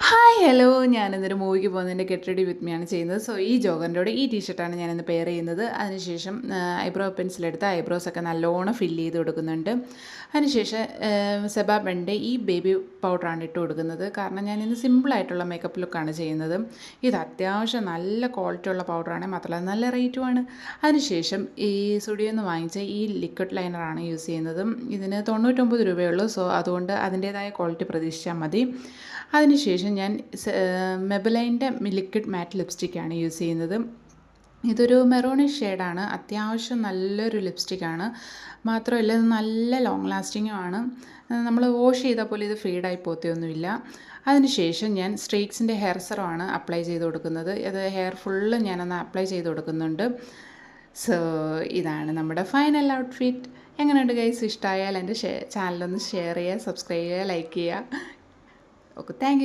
Hi hello ഞാനിന്നൊരു മൂവിക്ക് പോകുന്നതിൻ്റെ get ready with മീയാണ് ചെയ്യുന്നത്. So ഈ ജോഗറിൻ്റെ ഈ ടീഷർട്ടാണ് ഞാനിന്ന് പെയർ ചെയ്യുന്നത്. അതിനുശേഷം ഐബ്രോ പെൻസിലെടുത്ത് ഐബ്രോസൊക്കെ നല്ലോണം ഫില്ല് ചെയ്ത് കൊടുക്കുന്നുണ്ട്. അതിനുശേഷം സെബാബൻ്റെ ഈ ബേബി പൗഡറാണ് ഇട്ട് കൊടുക്കുന്നത്. കാരണം ഞാനിന്ന് സിമ്പിളായിട്ടുള്ള മേക്കപ്പ് ലുക്കാണ് ചെയ്യുന്നത്. ഇത് അത്യാവശ്യം നല്ല ക്വാളിറ്റി ഉള്ള പൗഡറാണ്, മാത്രമല്ല നല്ല റേറ്റുമാണ്. അതിനുശേഷം ഈ സ്റ്റുഡിയോയിൽ നിന്ന് വാങ്ങിച്ച ഈ ലിക്വിഡ് ലൈനറാണ് യൂസ് ചെയ്യുന്നത്. ഇതിന് 99 രൂപയുള്ളൂ. സോ അതുകൊണ്ട് അതിൻ്റേതായ ക്വാളിറ്റി പ്രതീക്ഷിച്ചാൽ മതി. അതിനുശേഷം ഞാൻ മെബലൈൻ്റെ ലിക്വിഡ് മാറ്റ് ലിപ്സ്റ്റിക്കാണ് യൂസ് ചെയ്യുന്നത്. ഇതൊരു മെറൂണിഷ് ഷെയ്ഡാണ്. അത്യാവശ്യം നല്ലൊരു ലിപ്സ്റ്റിക്കാണ്. മാത്രമല്ല ഇത് നല്ല ലോങ് ലാസ്റ്റിങ്ങും ആണ്. നമ്മൾ വാഷ് ചെയ്താൽ പോലും ഇത് ഫെയ്ഡായി പോകത്തൊന്നുമില്ല. അതിനുശേഷം ഞാൻ സ്ട്രെയ്റ്റ്സിൻ്റെ ഹെയർ സെറമാണ് അപ്ലൈ ചെയ്ത് കൊടുക്കുന്നത്. അത് ഹെയർ ഫുള്ള് ഞാനൊന്ന് അപ്ലൈ ചെയ്ത് കൊടുക്കുന്നുണ്ട്. സോ ഇതാണ് നമ്മുടെ ഫൈനൽ ഔട്ട്ഫിറ്റ്. എങ്ങനെയുണ്ട് ഗൈസ്? ഇഷ്ടമായാൽ എൻ്റെ ചാനലൊന്ന് ഷെയർ ചെയ്യുക, സബ്സ്ക്രൈബ് ചെയ്യുക, ലൈക്ക് ചെയ്യുക. Okay, thank you.